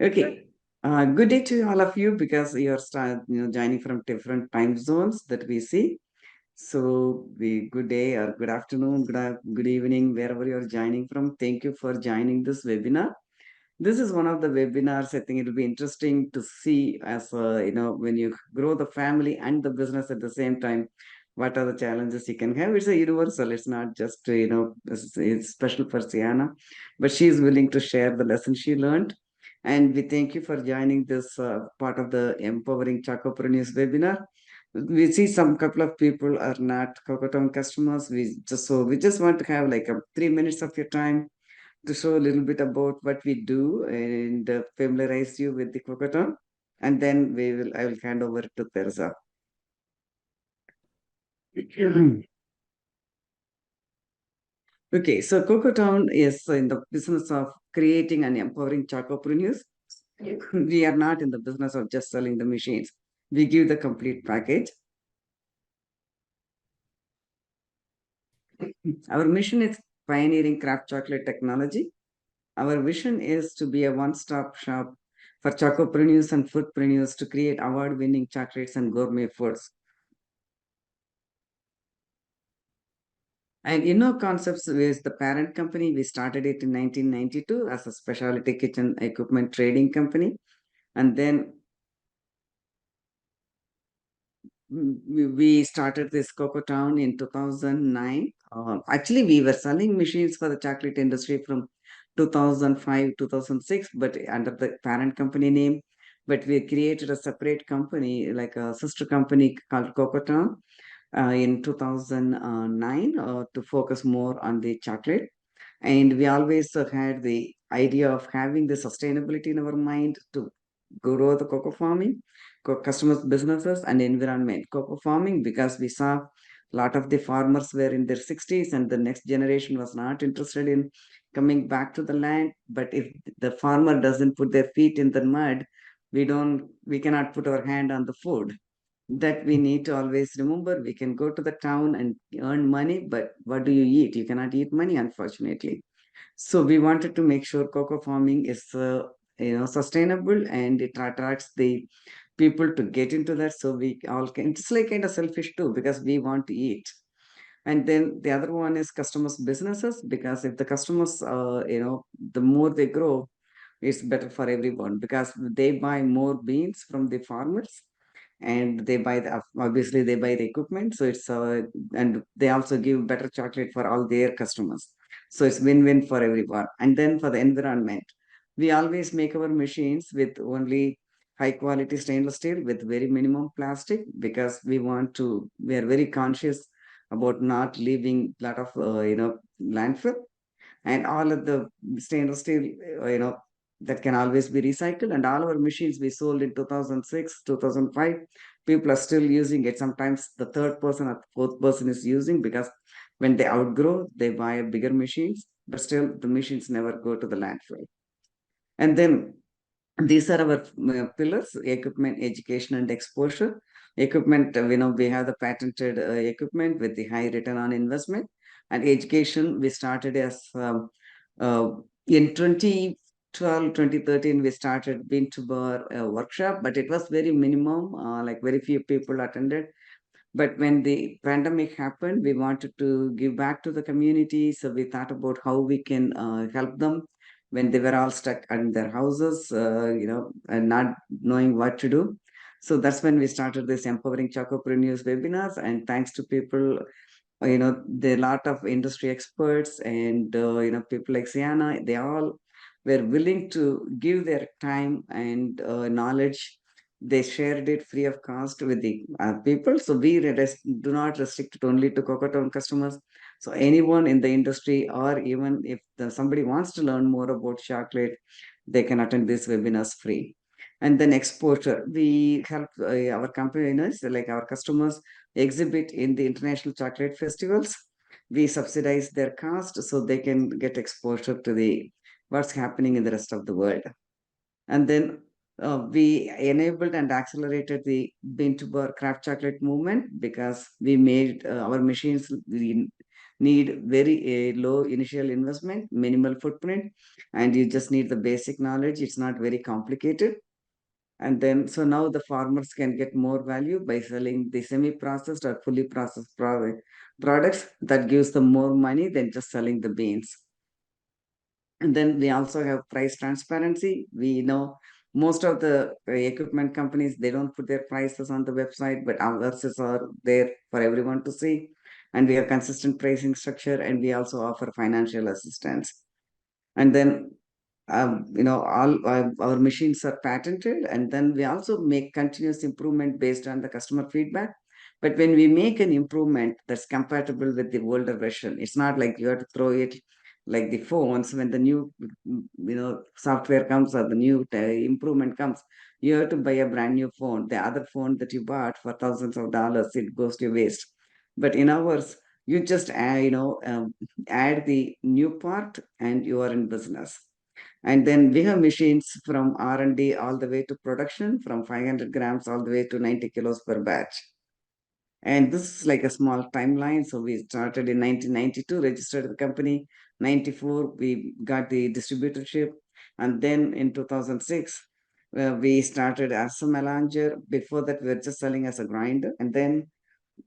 Okay. Good day to all of you because you're joining from different time zones that we see. So, good day or good afternoon, good evening, wherever you're joining from. Thank you for joining this webinar. This is one of the webinars. I think it'll be interesting to see as when you grow the family and the business at the same time. What are the challenges you can have? It's a universal. It's not just it's special for Sienna, but she's willing to share the lesson she learned. And we thank you for joining this part of the Empowering Chakopreneurs webinar. We see some couple of people are not Cocotown customers. We just want to have like 3 minutes of your time to show a little bit about what we do and familiarize you with the Cocoton. And then I will hand over to Teresa. Okay, so Cocotown is in the business of creating and empowering chocopreneurs. We are not in the business of just selling the machines. We give the complete package. Our mission is pioneering craft chocolate technology. Our vision is to be a one-stop shop for chocopreneurs and foodpreneurs to create award-winning chocolates and gourmet foods. And Concepts is the parent company. We started it in 1992 as a specialty kitchen equipment trading company. And then we started this Coco Town in 2009. Actually, we were selling machines for the chocolate industry from 2005, 2006, but under the parent company name. But we created a separate company, like a sister company called Coco Town in 2009 to focus more on the chocolate. And we always had the idea of having the sustainability in our mind to grow the cocoa farming, customers, businesses, and environment. Cocoa farming, because we saw a lot of the farmers were in their 60s and the next generation was not interested in coming back to the land. But if the farmer doesn't put their feet in the mud, we cannot put our hand on the food. That we need to always remember. We can go to the town and earn money, but what do you eat? You cannot eat money, unfortunately. So we wanted to make sure cocoa farming is sustainable and it attracts the people to get into that. So we all can. It's like kind of selfish too because we want to eat. And then the other one is customers businesses, because if the customers the more they grow, it's better for everyone because they buy more beans from the farmers, and obviously they buy the equipment, so it's and they also give better chocolate for all their customers, so it's win-win for everyone. And then for the environment, we always make our machines with only high quality stainless steel with very minimum plastic, because we are very conscious about not leaving lot of landfill, and all of the stainless steel that can always be recycled. And all our machines we sold in 2006, 2005, people are still using it. Sometimes the third person or fourth person is using, because when they outgrow, they buy bigger machines, but still the machines never go to the landfill. And then these are our pillars: equipment, education, and exposure. Equipment, we have the patented equipment with the high return on investment. And education, we started as in 2012, 2013, we started bean to bar workshop, but it was very minimum, like very few people attended. But when the pandemic happened, we wanted to give back to the community. So we thought about how we can help them when they were all stuck in their houses, and not knowing what to do. So that's when we started this Empowering Chocopreneurs webinars. And thanks to people, there are a lot of industry experts and, people like Sienna, they all were willing to give their time and knowledge. They shared it free of cost with the people. So do not restrict it only to Cocotown customers. So anyone in the industry, or even if somebody wants to learn more about chocolate, they can attend these webinars free. And then exposure, we help our companies, like our customers, exhibit in the international chocolate festivals. We subsidize their cost so they can get exposure to the what's happening in the rest of the world. And then we enabled and accelerated the bean to bar craft chocolate movement, because we made our machines need very low initial investment, minimal footprint, and you just need the basic knowledge. It's not very complicated. And then, so now the farmers can get more value by selling the semi-processed or fully processed products that gives them more money than just selling the beans. And then we also have price transparency. We know most of the equipment companies, they don't put their prices on the website, but ours are there for everyone to see. And we have consistent pricing structure, and we also offer financial assistance. And then all our machines are patented, and then we also make continuous improvement based on the customer feedback. But when we make an improvement that's compatible with the older version, it's not like you have to throw it like the phones. When the new software comes or the new improvement comes, you have to buy a brand new phone. The other phone that you bought for thousands of dollars, it goes to waste. But in ours, you just add the new part and you are in business. And then we have machines from R&D all the way to production, from 500 grams all the way to 90 kilos per batch. And this is like a small timeline. So we started in 1992, registered the company. 94, we got the distributorship. And then in 2006, we started as a melanger. Before that, we were just selling as a grinder. And then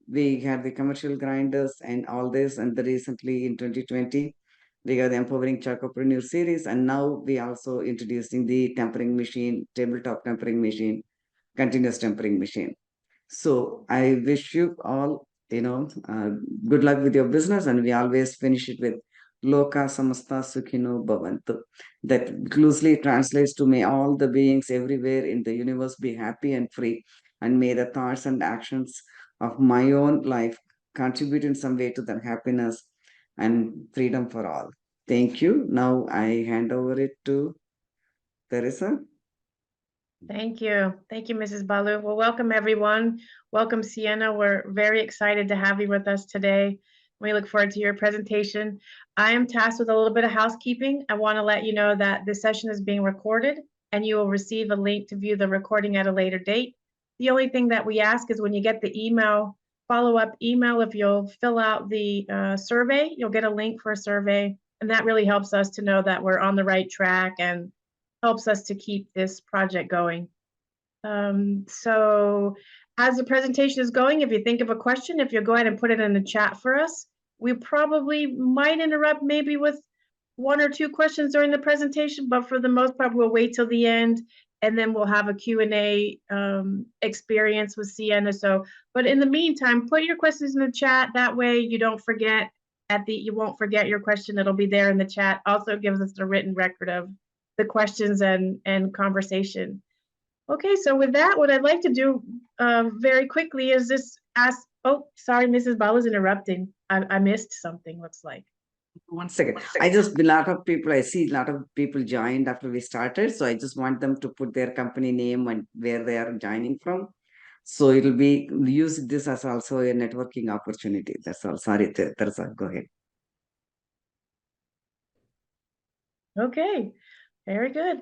we had the commercial grinders and all this. And then recently in 2020, we got the Empowering Chocopreneur series. And now we also introducing the tempering machine, tabletop tempering machine, continuous tempering machine. So I wish you all, good luck with your business. And we always finish it with Loka Samasta Sukhino Bhavantu. That loosely translates to, may all the beings everywhere in the universe be happy and free. And may the thoughts and actions of my own life contribute in some way to the happiness and freedom for all. Thank you. Now I hand over it to Teresa. Thank you. Thank you, Mrs. Balu. Well, welcome everyone. Welcome, Sienna. We're very excited to have you with us today. We look forward to your presentation. I am tasked with a little bit of housekeeping. I want to let you know that this session is being recorded and you will receive a link to view the recording at a later date. The only thing that we ask is when you get the email, follow-up email, if you'll fill out the survey, you'll get a link for a survey. And that really helps us to know that we're on the right track and helps us to keep this project going. So as the presentation is going, if you think of a question, if you'll go ahead and put it in the chat for us, we probably might interrupt maybe with one or two questions during the presentation, but for the most part, we'll wait till the end and then we'll have a Q&A experience with Sienna. So, but in the meantime, put your questions in the chat. That way you don't forget you won't forget your question. It'll be there in the chat. Also gives us a written record of the questions and conversation. Okay, so with that, what I'd like to do very quickly is just ask, oh, sorry, Mrs. Ball is interrupting. I missed something, looks like. 1 second. I see a lot of people joined after we started. So I just want them to put their company name and where they are joining from. So it'll be, use this as also a networking opportunity. That's all. Sorry, Teresa, go ahead. Okay, very good.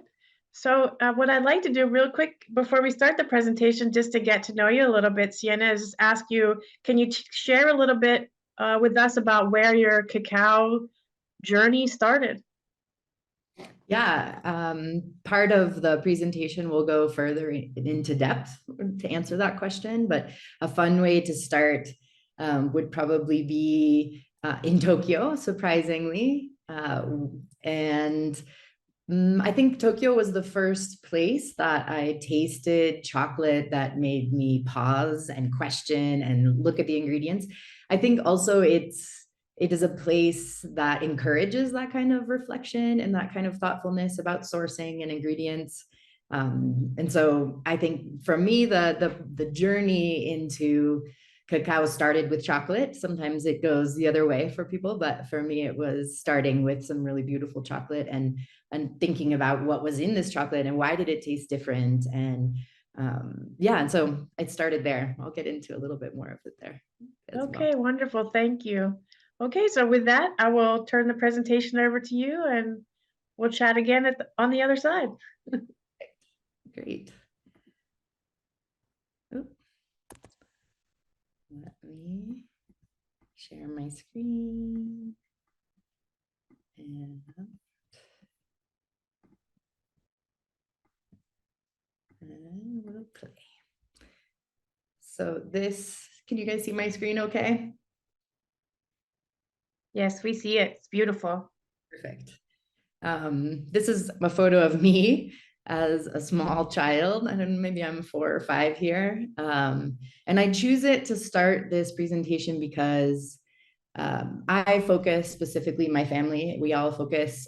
So what I'd like to do real quick before we start the presentation, just to get to know you a little bit, Sienna, is just ask you, can you share a little bit with us about where your cacao journey started? Yeah, part of the presentation will go further into depth to answer that question, but a fun way to start would probably be in Tokyo, surprisingly. And I think Tokyo was the first place that I tasted chocolate that made me pause and question and look at the ingredients. I think also it is a place that encourages that kind of reflection and that kind of thoughtfulness about sourcing and ingredients. And so I think for me, the journey into cacao started with chocolate. Sometimes it goes the other way for people, but for me, it was starting with some really beautiful chocolate and thinking about what was in this chocolate and why did it taste different. And yeah, and so it started there. I'll get into a little bit more of it there. Okay, wonderful. Thank you. Okay, so with that, I will turn the presentation over to you and we'll chat again on the other side. Great. Let me share my screen. And we'll play. So this, can you guys see my screen okay? Yes, we see it. It's beautiful. Perfect. This is a photo of me as a small child. I don't know, maybe I'm 4 or 5 here. And I choose it to start this presentation because I focus specifically, my family, we all focus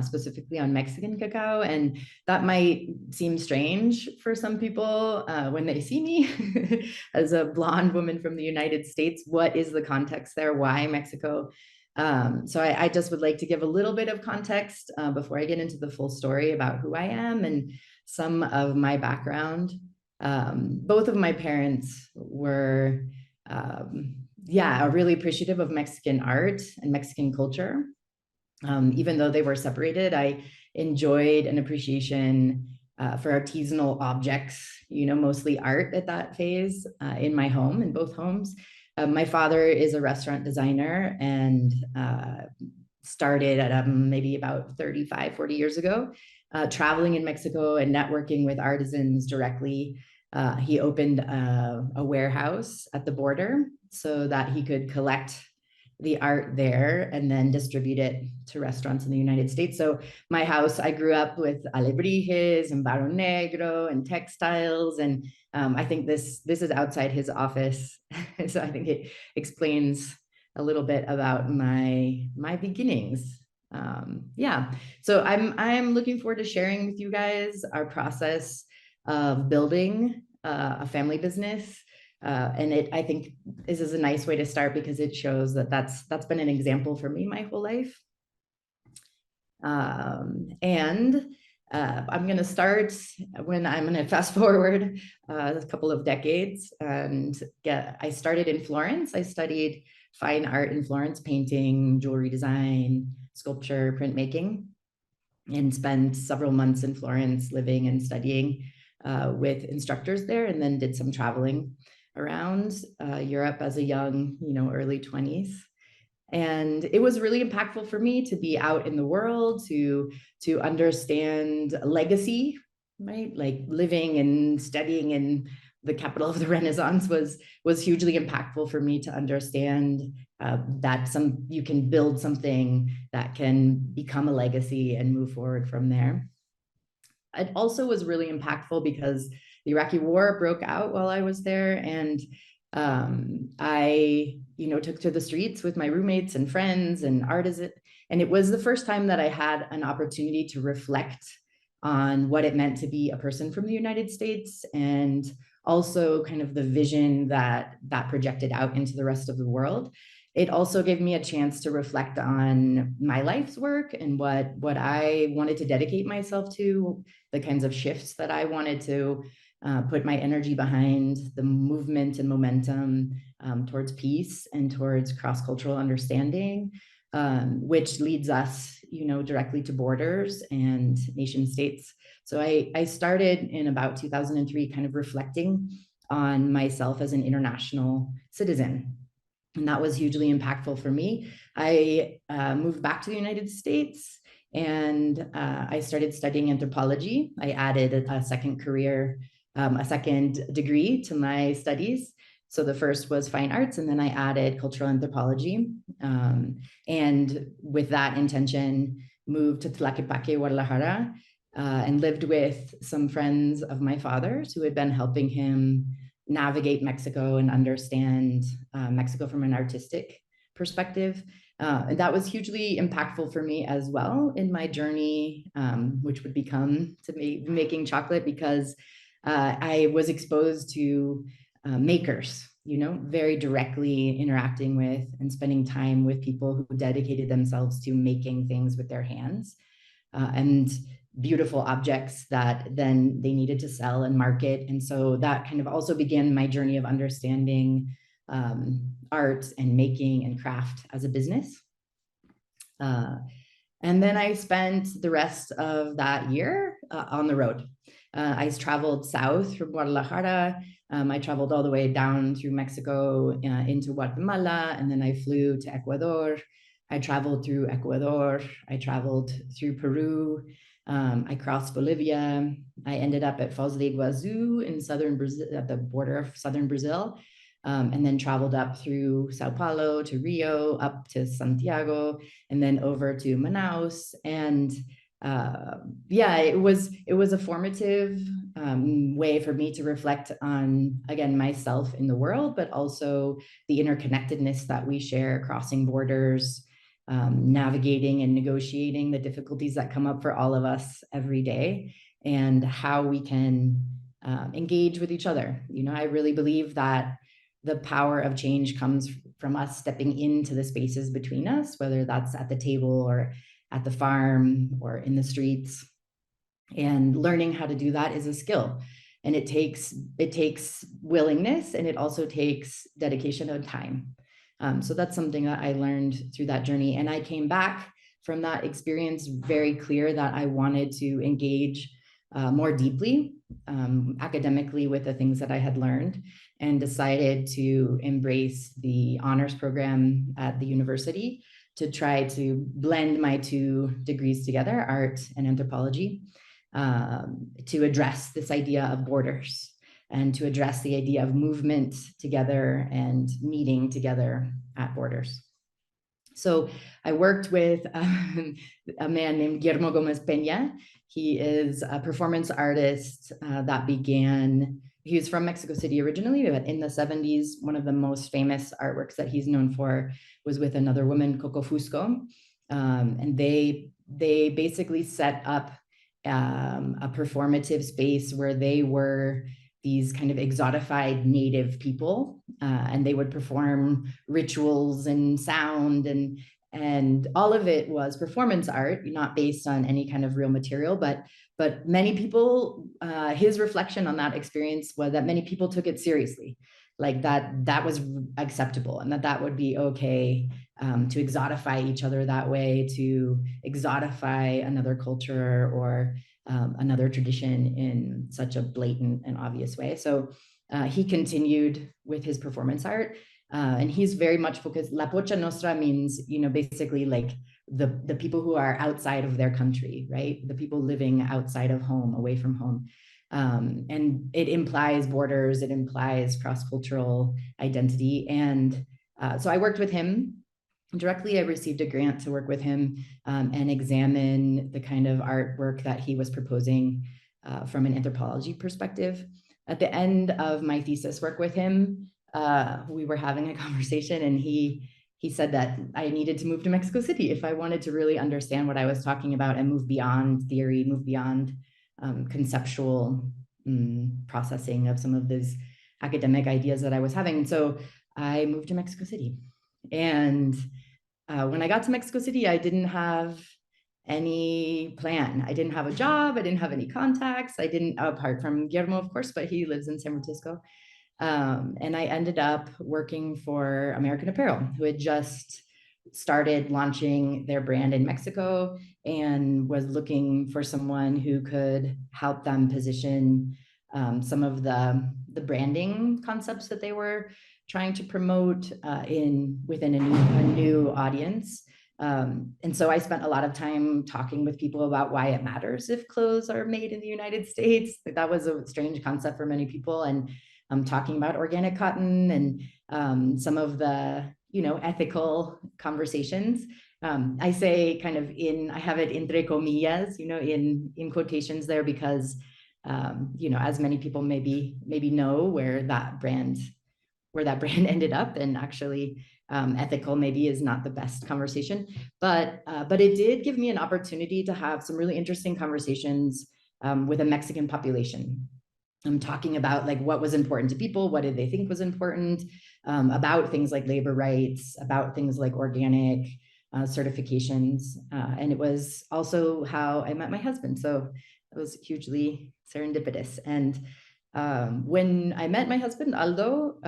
specifically on Mexican cacao. And that might seem strange for some people when they see me as a blonde woman from the United States. What is the context there? Why Mexico? So I just would like to give a little bit of context before I get into the full story about who I am and some of my background. Both of my parents were are really appreciative of Mexican art and Mexican culture. Even though they were separated, I enjoyed an appreciation for artisanal objects, mostly art at that phase in my home, in both homes. My father is a restaurant designer and started at maybe about 35, 40 years ago, traveling in Mexico and networking with artisans directly. He opened a warehouse at the border so that he could collect the art there and then distribute it to restaurants in the United States. So my house, I grew up with alebrijes and barro negro and textiles. And I think this is outside his office. So I think it explains a little bit about my beginnings. So I'm looking forward to sharing with you guys our process of building a family business. And I think this is a nice way to start because it shows that that's been an example for me my whole life. And I'm going to start when I'm going to fast forward a couple of decades and I started in Florence. I studied fine art in Florence, painting, jewelry design, sculpture, printmaking, and spent several months in Florence living and studying with instructors there, and then did some traveling around Europe as a young, early 20s. And it was really impactful for me to be out in the world, to understand legacy, right? Like living and studying in the capital of the Renaissance was hugely impactful for me to understand that you can build something that can become a legacy and move forward from there. It also was really impactful because the Iraqi war broke out while I was there, and I took to the streets with my roommates and friends and artisans, and it was the first time that I had an opportunity to reflect on what it meant to be a person from the United States, and also kind of the vision that projected out into the rest of the world. It also gave me a chance to reflect on my life's work and what I wanted to dedicate myself to, the kinds of shifts that I wanted to put my energy behind, the movement and momentum towards peace and towards cross-cultural understanding, which leads us, directly to borders and nation states. So I started in about 2003 kind of reflecting on myself as an international citizen. And that was hugely impactful for me. I moved back to the United States and I started studying anthropology. I added a second career, a second degree to my studies. So the first was fine arts, and then I added cultural anthropology. And with that intention, moved to Tlaquepaque, Guadalajara, and lived with some friends of my father's who had been helping him navigate Mexico and understand Mexico from an artistic perspective. And that was hugely impactful for me as well in my journey, which would become to me making chocolate, because I was exposed to makers, very directly interacting with and spending time with people who dedicated themselves to making things with their hands. And beautiful objects that then they needed to sell and market. And so that kind of also began my journey of understanding art and making and craft as a business. And then I spent the rest of that year on the road. I traveled south from Guadalajara I traveled all the way down through Mexico into Guatemala, and then I flew to Ecuador. I traveled through Ecuador. I traveled through Peru. I crossed Bolivia. I ended up at Foz do Iguazu in southern Brazil, at the border of southern Brazil, and then traveled up through Sao Paulo to Rio, up to Santiago, and then over to Manaus. And yeah, it was a formative way for me to reflect on, again, myself in the world, but also the interconnectedness that we share, crossing borders, navigating and negotiating the difficulties that come up for all of us every day, and how we can engage with each other. You know, I really believe that the power of change comes from us stepping into the spaces between us, whether that's at the table or at the farm or in the streets. And learning how to do that is a skill, and it takes willingness, and it also takes dedication and time. So that's something that I learned through that journey. And I came back from that experience very clear that I wanted to engage more deeply academically with the things that I had learned, and decided to embrace the honors program at the university to try to blend my two degrees together, art and anthropology, to address this idea of borders, and to address the idea of movement together and meeting together at borders. So I worked with a man named Guillermo Gomez Peña. He is a performance artist that began, he was from Mexico City originally, but in the 70s, one of the most famous artworks that he's known for was with another woman, Coco Fusco. And they basically set up a performative space where they were these kind of exotified native people, and they would perform rituals and sound, and all of it was performance art, not based on any kind of real material, but many people, his reflection on that experience was that many people took it seriously, like that was acceptable, and that would be okay, to exotify each other that way, to exotify another culture or another tradition in such a blatant and obvious way. So he continued with his performance art, and he's very much focused. La Pocha Nostra means, you know, basically like the people who are outside of their country, right? The people living outside of home, away from home. And it implies borders, it implies cross-cultural identity. And so I worked with him directly. I received a grant to work with him and examine the kind of artwork that he was proposing from an anthropology perspective. At the end of my thesis work with him, we were having a conversation, and he said that I needed to move to Mexico City if I wanted to really understand what I was talking about and move beyond theory, move beyond conceptual processing of some of these academic ideas that I was having. And so I moved to Mexico City. And when I got to Mexico City, I didn't have any plan. I didn't have a job. I didn't have any contacts. I didn't, apart from Guillermo, of course, but he lives in San Francisco. And I ended up working for American Apparel, who had just started launching their brand in Mexico and was looking for someone who could help them position some of the branding concepts that they were trying to promote within a new audience. And so I spent a lot of time talking with people about why it matters if clothes are made in the United States. That was a strange concept for many people. And talking about organic cotton and some of the, you know, ethical conversations. I say kind of I have it entre comillas, you know, in quotations there, because, you know, as many people maybe know where that brand ended up, and actually ethical maybe is not the best conversation, but it did give me an opportunity to have some really interesting conversations with a Mexican population. I'm talking about like what was important to people, what did they think was important, about things like labor rights, about things like organic certifications. And it was also how I met my husband. So it was hugely serendipitous. And when I met my husband, Aldo,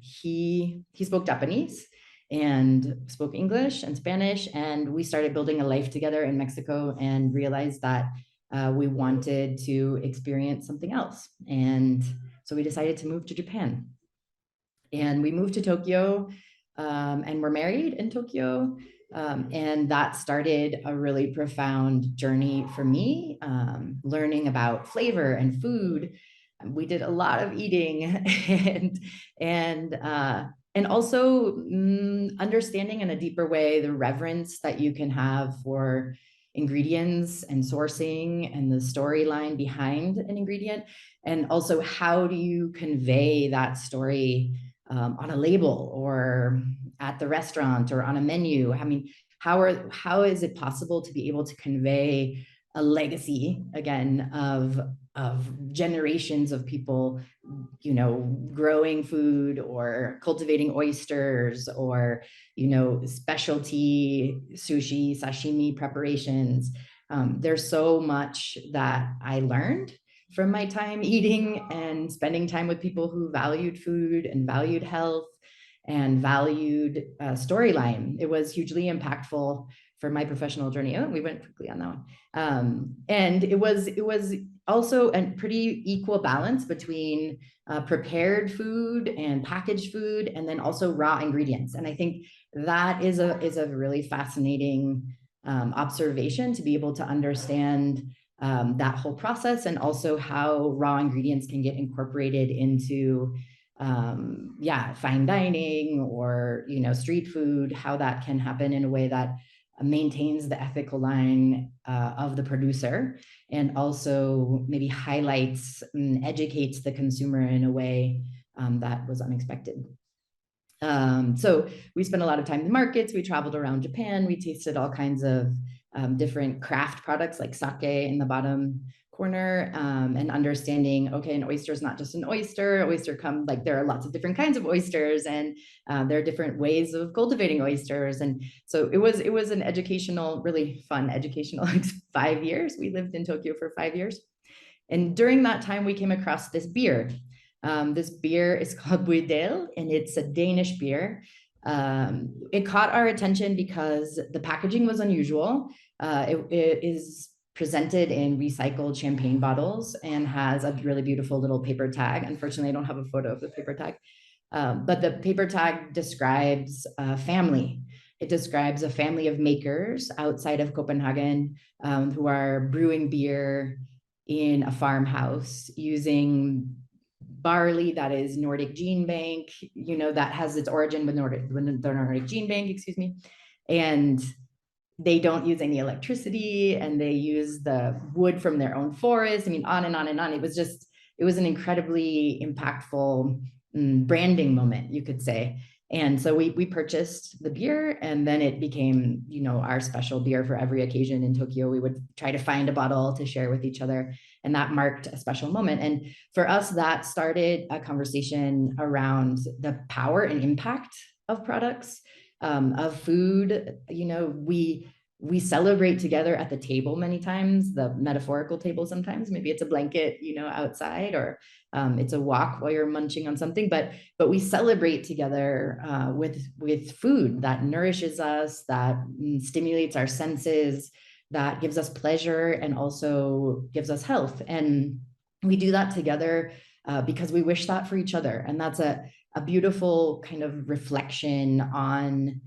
he spoke Japanese and spoke English and Spanish. And we started building a life together in Mexico and realized that we wanted to experience something else. And So we decided to move to Japan. And we moved to Tokyo, and we're married in Tokyo. And that started a really profound journey for me, learning about flavor and food. We did a lot of eating and also understanding in a deeper way the reverence that you can have for ingredients and sourcing and the storyline behind an ingredient. And also, how do you convey that story on a label or at the restaurant or on a menu? I mean, how is it possible to be able to convey a legacy again of generations of people, you know, growing food or cultivating oysters or, you know, specialty sushi, sashimi preparations? There's so much that I learned from my time eating and spending time with people who valued food and valued health and valued storyline. It was hugely impactful for my professional journey. Oh, we went quickly on that one. And it was also a pretty equal balance between prepared food and packaged food, and then also raw ingredients. And I think that is a really fascinating observation, to be able to understand that whole process, and also how raw ingredients can get incorporated into fine dining or, you know, street food, how that can happen in a way that maintains the ethical line of the producer, and also maybe highlights and educates the consumer in a way that was unexpected. So we spent a lot of time in the markets. We traveled around Japan. We tasted all kinds of different craft products like sake in the bottom corner, and understanding, okay, an oyster is not just an oyster. Oyster come, like, there are lots of different kinds of oysters, and there are different ways of cultivating oysters. And so it was an educational, really fun educational 5 years. We lived in Tokyo for 5 years. And during that time, we came across this beer. This beer is called Buidel, and it's a Danish beer. It caught our attention because the packaging was unusual. It is presented in recycled champagne bottles and has a really beautiful little paper tag. Unfortunately, I don't have a photo of the paper tag, but the paper tag describes a family. It describes a family of makers outside of Copenhagen who are brewing beer in a farmhouse using barley that is Nordic Gene Bank, you know, that has its origin with the Nordic Gene Bank, excuse me. And they don't use any electricity, and they use the wood from their own forest. I mean, on and on and on. It was an incredibly impactful branding moment, you could say. And so we purchased the beer, and then it became, you know, our special beer for every occasion in Tokyo. We would try to find a bottle to share with each other, and that marked a special moment. And for us, that started a conversation around the power and impact of products, of food. You know, we celebrate together at the table many times, the metaphorical table sometimes. Maybe it's a blanket, you know, outside, or it's a walk while you're munching on something, but we celebrate together with food that nourishes us, that stimulates our senses, that gives us pleasure and also gives us health. And we do that together because we wish that for each other. And that's a beautiful kind of reflection on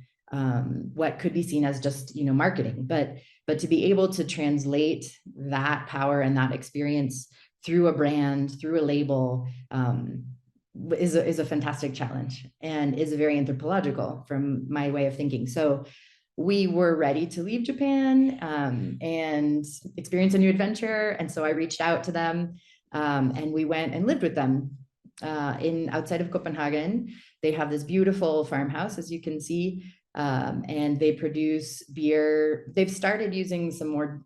what could be seen as just, you know, marketing, but to be able to translate that power and that experience through a brand, through a label, is a fantastic challenge, and is very anthropological from my way of thinking. So we were ready to leave Japan and experience a new adventure. And so I reached out to them, and we went and lived with them outside of Copenhagen. They have this beautiful farmhouse, as you can see, and they produce beer. They've started using some more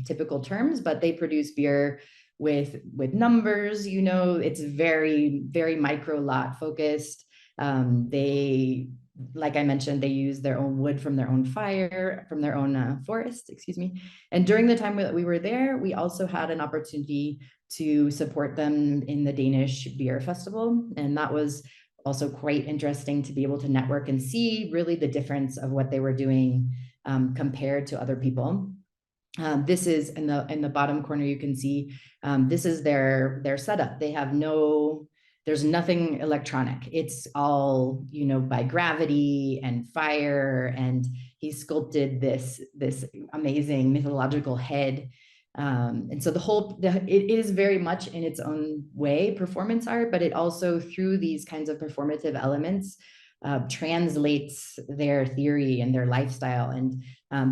typical terms, but they produce beer with numbers. You know, it's very, very micro lot focused. They, like I mentioned, they use their own wood from their own forest, excuse me. And during the time that we were there, we also had an opportunity to support them in the Danish Beer Festival. And that was also quite interesting to be able to network and see really the difference of what they were doing compared to other people. This is in the bottom corner, you can see this is their setup. They have there's nothing electronic. It's all, by gravity and fire. And he sculpted this amazing mythological head. And so it is very much in its own way performance art, but it also, through these kinds of performative elements, translates their theory and their lifestyle. And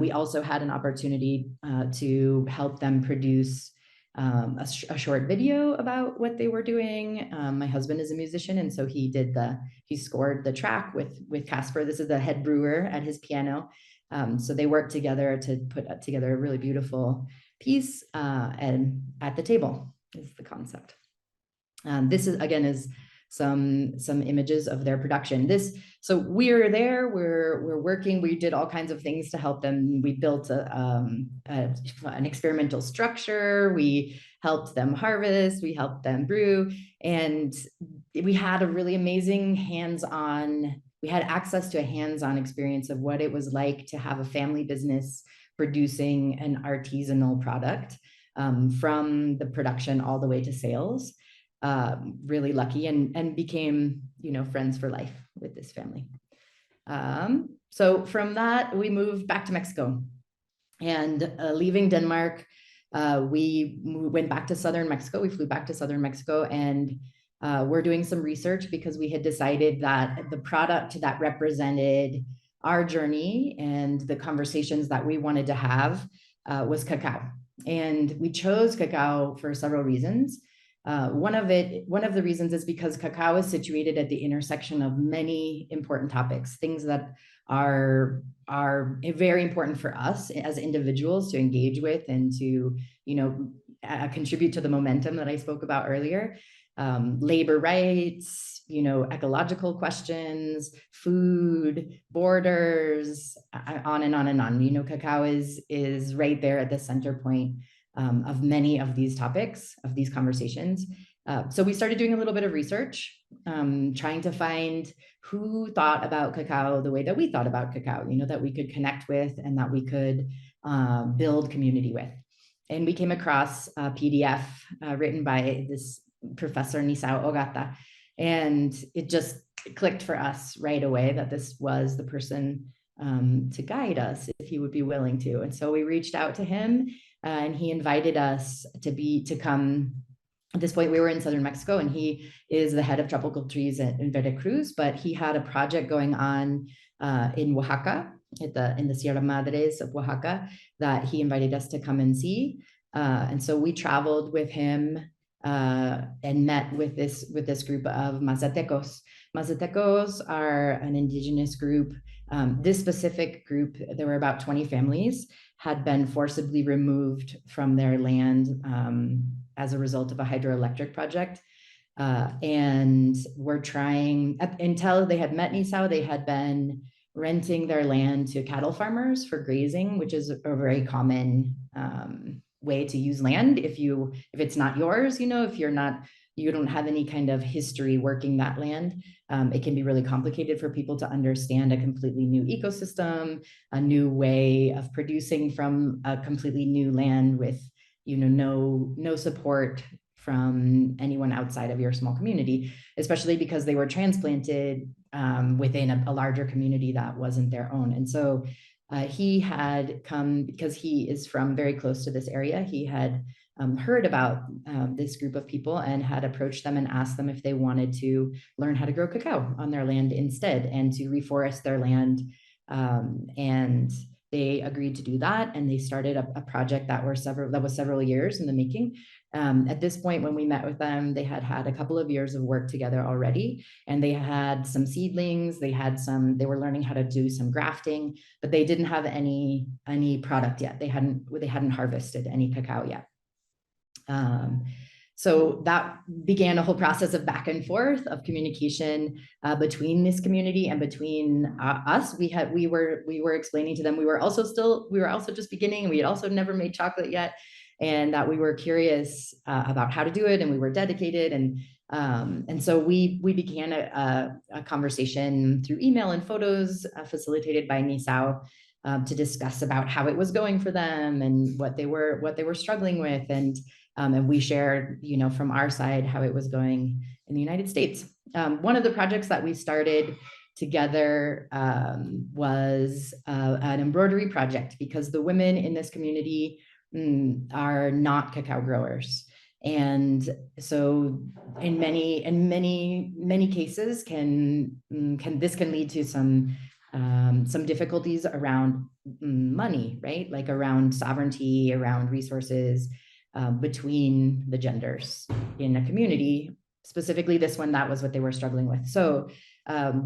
we also had an opportunity to help them produce a short video about what they were doing. My husband is a musician, and so he scored the track with Casper. This is the head brewer at his piano. So they worked together to put together a really beautiful piece, and at the table is the concept. This is some images of their production. So we're there, we're working, we did all kinds of things to help them. We built an experimental structure, we helped them harvest, we helped them brew, and we had a really amazing we had access to a hands-on experience of what it was like to have a family business producing an artisanal product, from the production all the way to sales. Really lucky, and became, friends for life with this family. So from that, we moved back to Mexico, and leaving Denmark, we went back to southern Mexico. We flew back to southern Mexico, and we're doing some research because we had decided that the product that represented our journey and the conversations that we wanted to have was cacao. And we chose cacao for several reasons. One of the reasons is because cacao is situated at the intersection of many important topics, things that are very important for us as individuals to engage with and to, contribute to the momentum that I spoke about earlier. Labor rights, ecological questions, food, borders, on and on and on. Cacao is right there at the center point of many of these topics, of these conversations. So we started doing a little bit of research, trying to find who thought about cacao the way that we thought about cacao, that we could connect with and that we could build community with. And we came across a PDF written by this professor, Nisao Ogata, and it just clicked for us right away that this was the person to guide us if he would be willing to. And so we reached out to him, and he invited us to come. At this point, we were in southern Mexico, and he is the head of tropical trees in Veracruz, but he had a project going on in Oaxaca, in the Sierra Madres of Oaxaca, that he invited us to come and see. And so we traveled with him and met with this group of Mazatecos. Mazatecos are an indigenous group. This specific group, there were about 20 families, had been forcibly removed from their land as a result of a hydroelectric project. And were trying, until they had met Nisao, they had been renting their land to cattle farmers for grazing, which is a very common way to use land if it's not yours, if you don't have any kind of history working that land. It can be really complicated for people to understand a completely new ecosystem, a new way of producing from a completely new land with, no support from anyone outside of your small community, especially because they were transplanted within a larger community that wasn't their own. And so he had come, because he is from very close to this area, he had heard about this group of people and had approached them and asked them if they wanted to learn how to grow cacao on their land instead and to reforest their land. And they agreed to do that, and they started a project that was several years in the making. At this point, when we met with them, they had a couple of years of work together already, and they had some seedlings. They were learning how to do some grafting, but they didn't have any product yet. They hadn't harvested any cacao yet. So that began a whole process of back and forth of communication between this community and between us. We were explaining to them we were also just beginning. We had also never made chocolate yet, and that we were curious about how to do it, and we were dedicated. And so we began a conversation through email and photos facilitated by Nisao. to discuss about how it was going for them and what they were struggling with. And we shared, from our side, how it was going in the United States. One of the projects that we started together was an embroidery project, because the women in this community are not cacao growers. And so in many cases this can lead to some difficulties around money, right? Like around sovereignty, around resources between the genders in a community. Specifically this one, that was what they were struggling with. So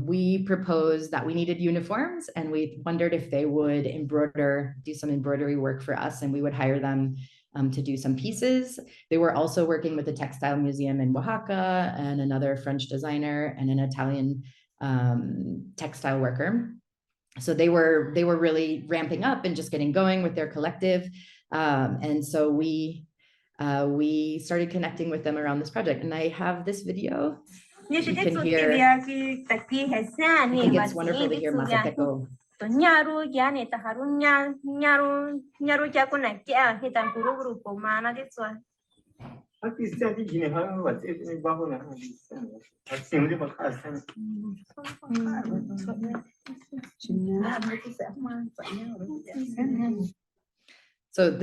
we proposed that we needed uniforms, and we wondered if they would do some embroidery work for us, and we would hire them to do some pieces. They were also working with the Textile Museum in Oaxaca, and another French designer, and an Italian textile worker. So they were really ramping up and just getting going with their collective. And so we started connecting with them around this project. And I have this video. You can hear, I think it's wonderful to hear Masakeko. So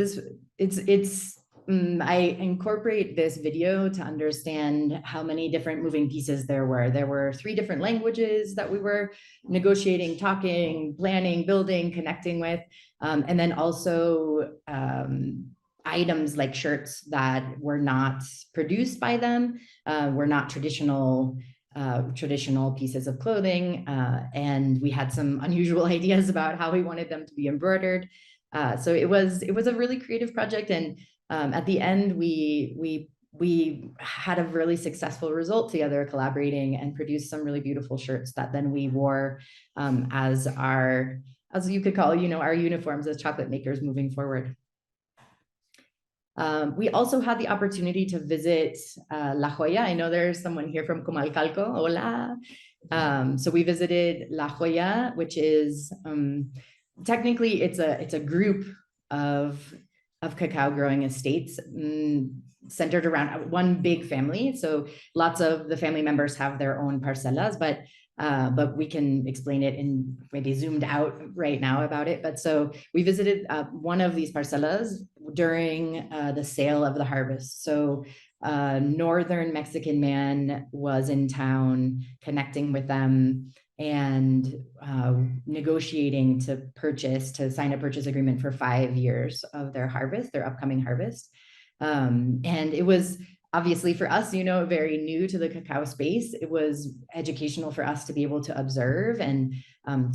I incorporate this video to understand how many different moving pieces there were. There were 3 different languages that we were negotiating, talking, planning, building, connecting with, and then also items like shirts that were not produced by them, were not traditional pieces of clothing, and we had some unusual ideas about how we wanted them to be embroidered. So it was a really creative project, and at the end we had a really successful result together, collaborating, and produced some really beautiful shirts that then we wore as you could call, our uniforms as chocolate makers moving forward. We also had the opportunity to visit La Joya. I know there's someone here from Comalcalco. Hola. So we visited La Joya, which is technically it's a group of cacao growing estates centered around one big family. So lots of the family members have their own parcelas, but we can explain it in maybe zoomed out right now about it. But so we visited one of these parcelas during the sale of the harvest. So northern Mexican man was in town connecting with them and negotiating to sign a purchase agreement for 5 years of their harvest, their upcoming harvest. And it was obviously for us, very new to the cacao space. It was educational for us to be able to observe and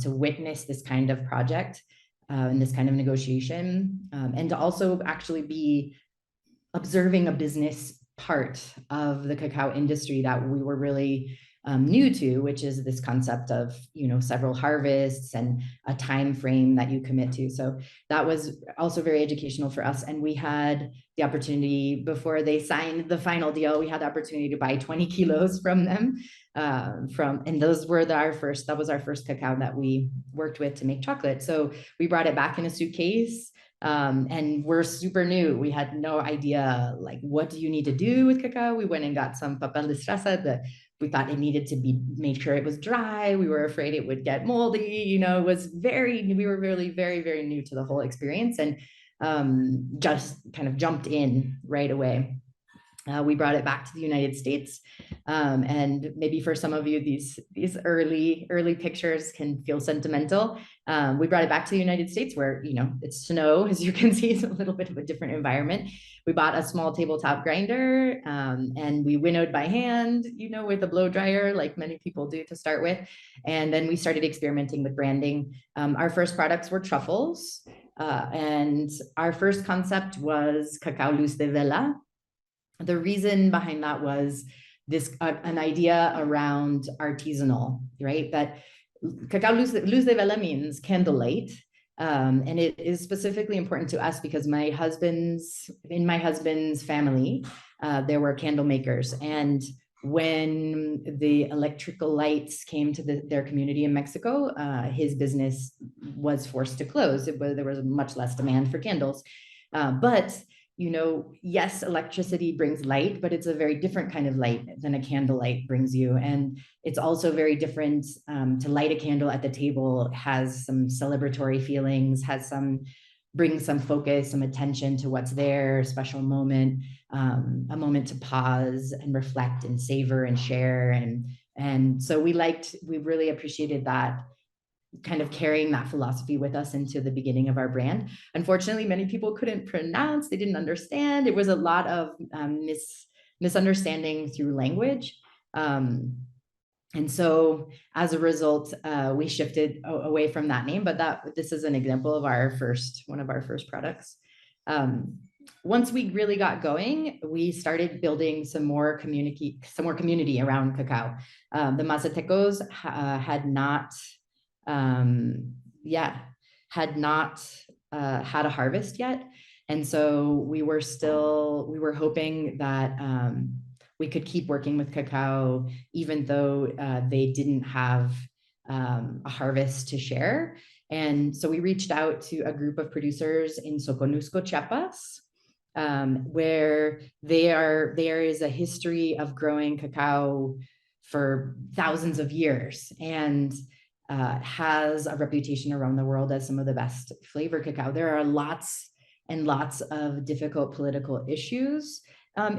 to witness this kind of project and this kind of negotiation, and to also actually be observing a business part of the cacao industry that we were really new to, which is this concept of several harvests and a time frame that you commit to. So that was also very educational for us. And we had the opportunity, before they signed the final deal, we had the opportunity to buy 20 kilos from them. And those were that was our first cacao that we worked with to make chocolate. So we brought it back in a suitcase. And we're super new. We had no idea, like, what do you need to do with cacao? We went and got some papel de estraza that we thought it needed to be made sure it was dry. We were afraid it would get moldy. We were really very, very new to the whole experience, and just kind of jumped in right away. We brought it back to the United States, and maybe for some of you, these early pictures can feel sentimental. We brought it back to the United States, where it's snow, as you can see. It's a little bit of a different environment. We bought a small tabletop grinder, and we winnowed by hand, with a blow dryer, like many people do to start with. And then we started experimenting with branding. Our first products were truffles, and our first concept was Cacao Luz de Vela. The reason behind that was an idea around artisanal, right? That Cacao Luz de Vela means candlelight. And it is specifically important to us because in my husband's family, there were candle makers. And when the electrical lights came to their community in Mexico, his business was forced to close. There was much less demand for candles. But yes, electricity brings light, but it's a very different kind of light than a candlelight brings you. And it's also very different to light a candle at the table. It has some celebratory feelings, brings some focus, some attention to what's there, a special moment, a moment to pause and reflect and savor and share. And so we really appreciated that, kind of carrying that philosophy with us into the beginning of our brand. Unfortunately, many people couldn't pronounce, they didn't understand. It was a lot of misunderstanding through language. And so as a result, we shifted away from that name, but this is an example of one of our first products. Once we really got going, we started building some more community around cacao. The Mazatecos had not had a harvest yet. And so we were hoping that we could keep working with cacao, even though they didn't have a harvest to share. And so we reached out to a group of producers in Soconusco, Chiapas, where there is a history of growing cacao for thousands of years, and has a reputation around the world as some of the best flavor cacao. There are lots and lots of difficult political issues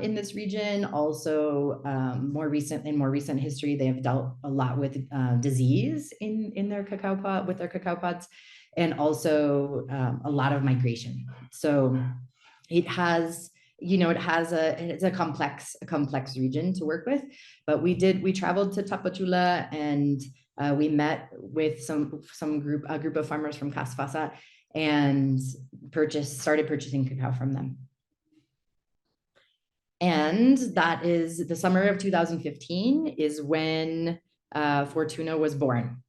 in this region. Also, more recent history, they have dealt a lot with disease in their cacao pod, with their cacao pods, and also a lot of migration. So it's a complex region to work with. But we traveled to Tapachula, and we met with a group of farmers from Casfasa, and started purchasing cacao from them. And that is the summer of 2015 is when Fortuna was born.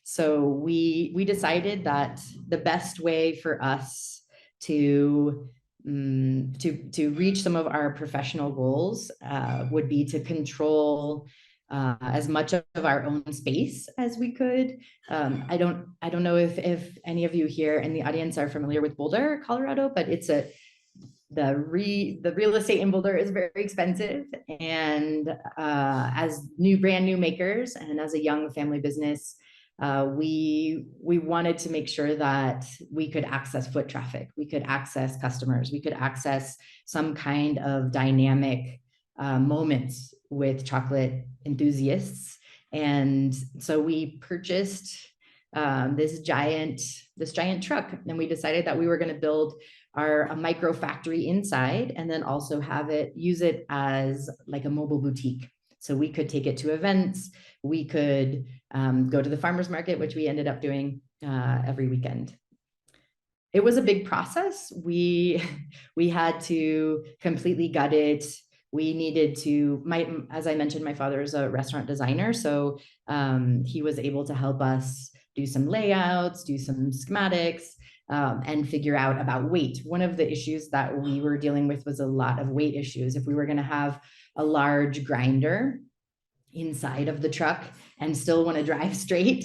So we decided that the best way for us to reach some of our professional goals would be to control as much of our own space as we could. I don't know if any of you here in the audience are familiar with Boulder, Colorado, but the real estate in Boulder is very expensive. And as brand new makers and as a young family business, we wanted to make sure that we could access foot traffic, we could access customers, we could access some kind of dynamic moments with chocolate enthusiasts. And so we purchased this giant truck, and we decided that we were going to build a micro factory inside, and then also use it as like a mobile boutique. So we could take it to events, we could go to the farmers market, which we ended up doing every weekend. It was a big process. We had to completely gut it. We needed to, as I mentioned, my father is a restaurant designer. So he was able to help us do some layouts, do some schematics, and figure out about weight. One of the issues that we were dealing with was a lot of weight issues. If we were going to have a large grinder inside of the truck and still want to drive straight,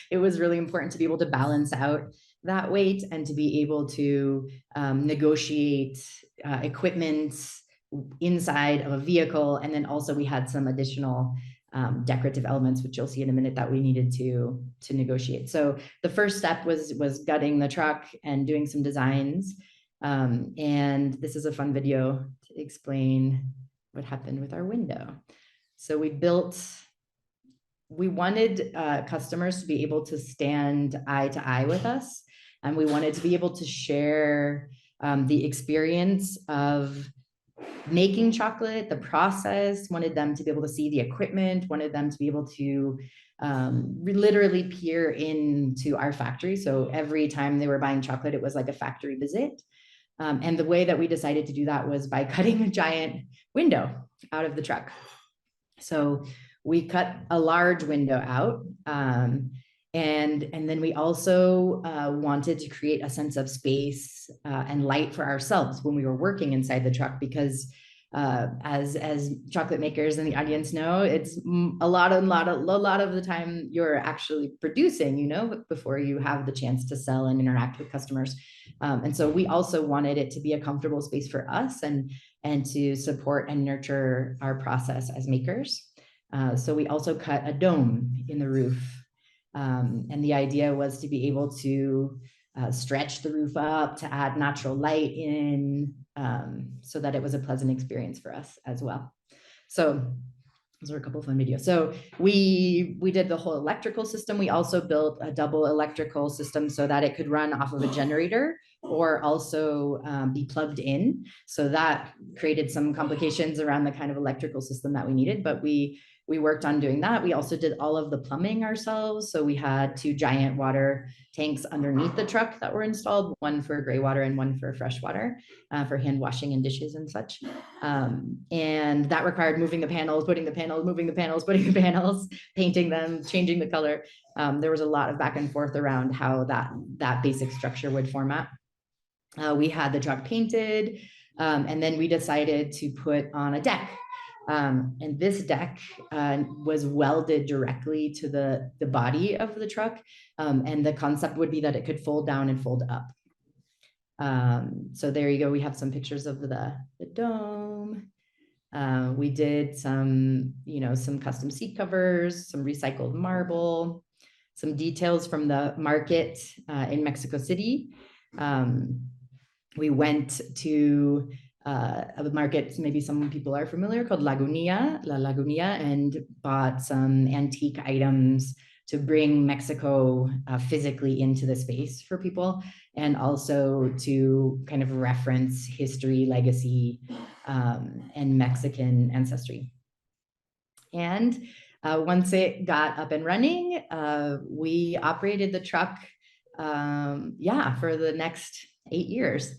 it was really important to be able to balance out that weight and to be able to negotiate equipment inside of a vehicle. And then also we had some additional decorative elements, which you'll see in a minute, that we needed to negotiate. So the first step was gutting the truck and doing some designs. And this is a fun video to explain what happened with our window. So we wanted customers to be able to stand eye to eye with us. And we wanted to be able to share the experience of making chocolate, the process, wanted them to be able to see the equipment, wanted them to be able to literally peer into our factory. So every time they were buying chocolate, it was like a factory visit. And the way that we decided to do that was by cutting a giant window out of the truck. So we cut a large window out. And then we also wanted to create a sense of space and light for ourselves when we were working inside the truck, because as chocolate makers in the audience know, it's a lot of the time you're actually producing, you know, before you have the chance to sell and interact with customers. And so we also wanted it to be a comfortable space for us and to support and nurture our process as makers. So we also cut a dome in the roof. And the idea was to be able to stretch the roof up to add natural light in, so that it was a pleasant experience for us as well. So those are a couple of fun videos. So we did the whole electrical system. We also built a double electrical system so that it could run off of a generator or also be plugged in. So that created some complications around the kind of electrical system that we needed, but we worked on doing that. We also did all of the plumbing ourselves. So we had 2 giant water tanks underneath the truck that were installed, one for gray water and one for fresh water, for hand washing and dishes and such. And that required moving the panels, putting the panels, moving the panels, putting the panels, painting them, changing the color. There was a lot of back and forth around how that basic structure would format. We had the truck painted, and then we decided to put on a deck. And this deck was welded directly to the body of the truck. And the concept would be that it could fold down and fold up. So there you go. We have some pictures of the dome. We did some, some custom seat covers, some recycled marble, some details from the market in Mexico City. We went to a market, maybe some people are familiar, called La Lagunilla, and bought some antique items to bring Mexico physically into the space for people, and also to kind of reference history, legacy, and Mexican ancestry. And once it got up and running, we operated the truck, for the next 8 years.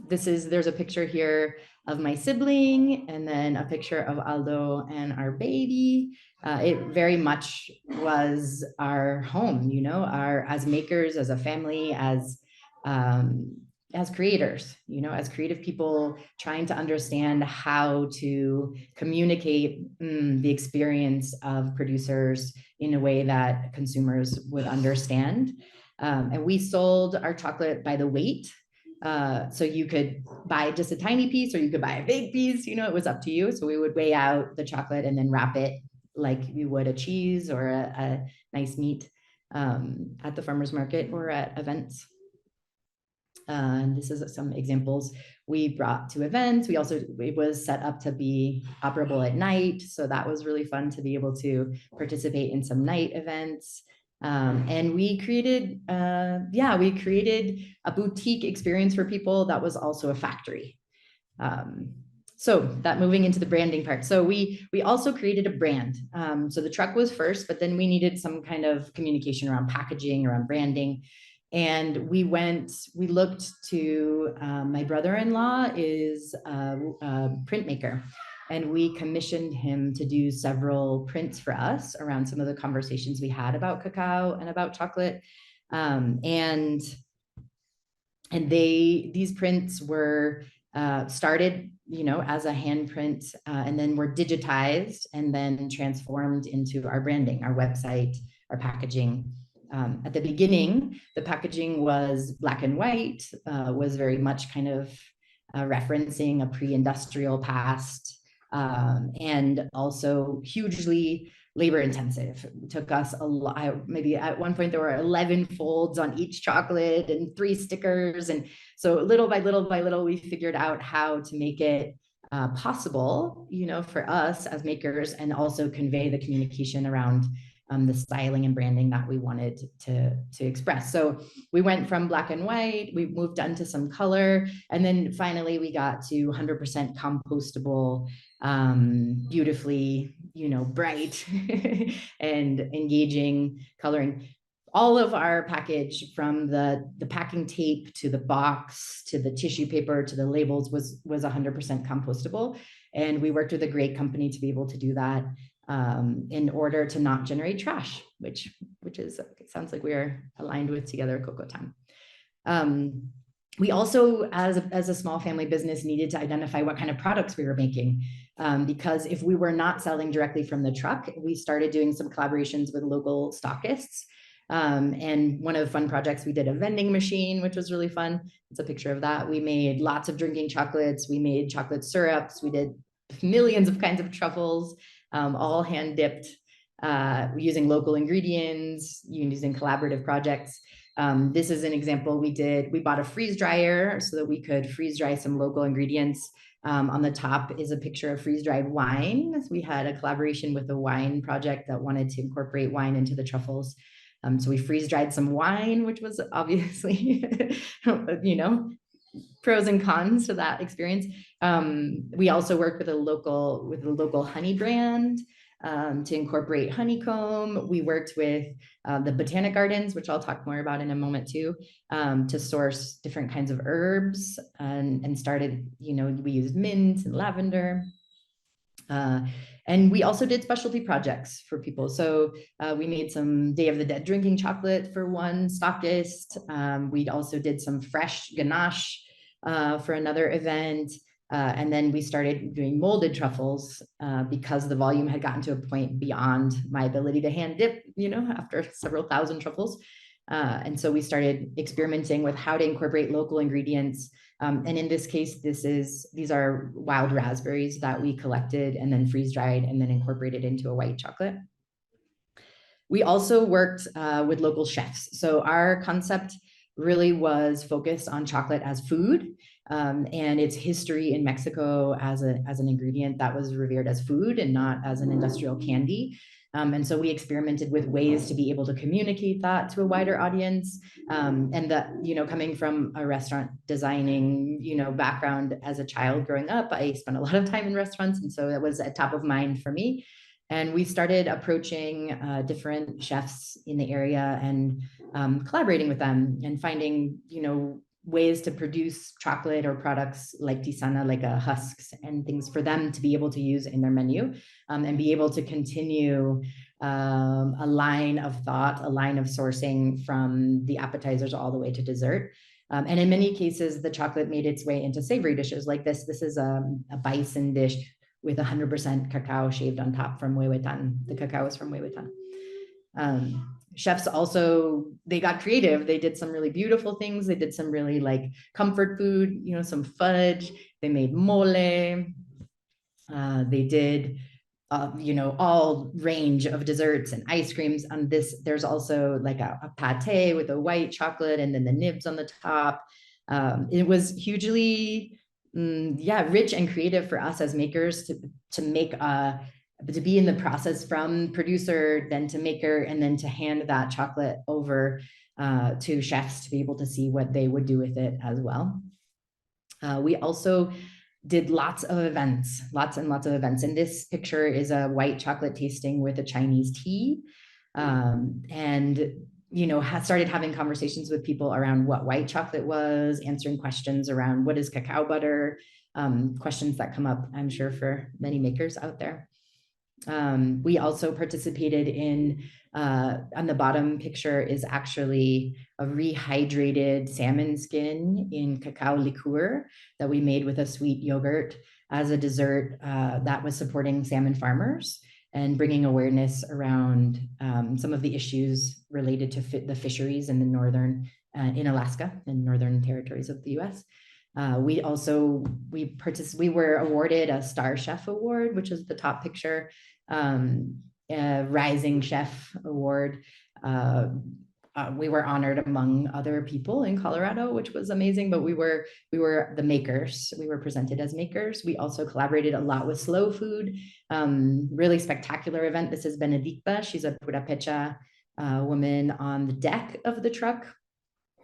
There's a picture here of my sibling, and then a picture of Aldo and our baby. It very much was our home, as makers, as a family, as creators, as creative people trying to understand how to communicate the experience of producers in a way that consumers would understand. And we sold our chocolate by the weight. So you could buy just a tiny piece or you could buy a big piece, it was up to you. So we would weigh out the chocolate and then wrap it like you would a cheese or a nice meat at the farmer's market or at events. And this is some examples we brought to events. It was set up to be operable at night. So that was really fun to be able to participate in some night events. And we created a boutique experience for people that was also a factory. So that moving into the branding part. So we also created a brand. So the truck was first, but then we needed some kind of communication around packaging, around branding. And we looked to, my brother-in-law is a printmaker, and we commissioned him to do several prints for us around some of the conversations we had about cacao and about chocolate. And these prints were started, as a handprint, and then were digitized and then transformed into our branding, our website, our packaging. At the beginning, the packaging was black and white, was very much kind of referencing a pre-industrial past, and also hugely labor intensive. It took us a lot. Maybe at one point there were 11 folds on each chocolate and 3 stickers. And so little by little, we figured out how to make it possible, for us as makers, and also convey the communication around the styling and branding that we wanted to express. So we went from black and white, we moved on to some color, and then finally we got to 100% compostable, beautifully, bright and engaging coloring. All of our package, from the packing tape to the box to the tissue paper to the labels, was 100% compostable. And we worked with a great company to be able to do that, in order to not generate trash, which is, it sounds like we are aligned with together at Cocoa Time. We also, as a small family business, needed to identify what kind of products we were making. Because if we were not selling directly from the truck, we started doing some collaborations with local stockists. And one of the fun projects, we did a vending machine, which was really fun. It's a picture of that. We made lots of drinking chocolates. We made chocolate syrups. We did millions of kinds of truffles, all hand dipped, using local ingredients, using collaborative projects. This is an example we bought a freeze dryer so that we could freeze dry some local ingredients. On the top is a picture of freeze-dried wine. We had a collaboration with a wine project that wanted to incorporate wine into the truffles. So we freeze-dried some wine, which was obviously, pros and cons to that experience. We also worked with a local honey brand to incorporate honeycomb. We worked with the botanic gardens, which I'll talk more about in a moment too, to source different kinds of herbs and started, we used mint and lavender. And we also did specialty projects for people. So we made some Day of the Dead drinking chocolate for one stockist. We also did some fresh ganache for another event. And then we started doing molded truffles because the volume had gotten to a point beyond my ability to hand dip, after several thousand truffles. And so we started experimenting with how to incorporate local ingredients. And in this case, these are wild raspberries that we collected and then freeze dried and then incorporated into a white chocolate. We also worked with local chefs. So our concept really was focused on chocolate as food and its history in Mexico as an ingredient that was revered as food and not as an industrial candy. And so we experimented with ways to be able to communicate that to a wider audience. And that, coming from a restaurant designing, background as a child growing up, I spent a lot of time in restaurants. And so that was at top of mind for me. And we started approaching different chefs in the area and collaborating with them and finding, ways to produce chocolate or products like tisana, like husks and things for them to be able to use in their menu and be able to continue a line of thought, a line of sourcing from the appetizers all the way to dessert. And in many cases, the chocolate made its way into savory dishes like this. This is a bison dish with 100% cacao shaved on top from Huehuetan. The cacao is from Huehuetan. Chefs also, they got creative. They did some really beautiful things. They did some really comfort food, some fudge. They made mole. They did, all range of desserts and ice creams. On this, there's also a pate with a white chocolate and then the nibs on the top. It was hugely, rich and creative for us as makers to make to be in the process from producer, then to maker, and then to hand that chocolate over to chefs to be able to see what they would do with it as well. We also did lots and lots of events. And this picture is a white chocolate tasting with a Chinese tea. And started having conversations with people around what white chocolate was, answering questions around what is cacao butter, questions that come up, I'm sure, for many makers out there. We also participated in, on the bottom picture is actually a rehydrated salmon skin in cacao liqueur that we made with a sweet yogurt as a dessert that was supporting salmon farmers and bringing awareness around some of the issues related to the fisheries in the northern, in Alaska and northern territories of the US. We were awarded a Star Chef Award, which is the top picture, Rising Chef Award. We were honored among other people in Colorado, which was amazing, but we were the makers. We were presented as makers. We also collaborated a lot with Slow Food, really spectacular event. This is Benedicta. She's a Purépecha woman on the deck of the truck.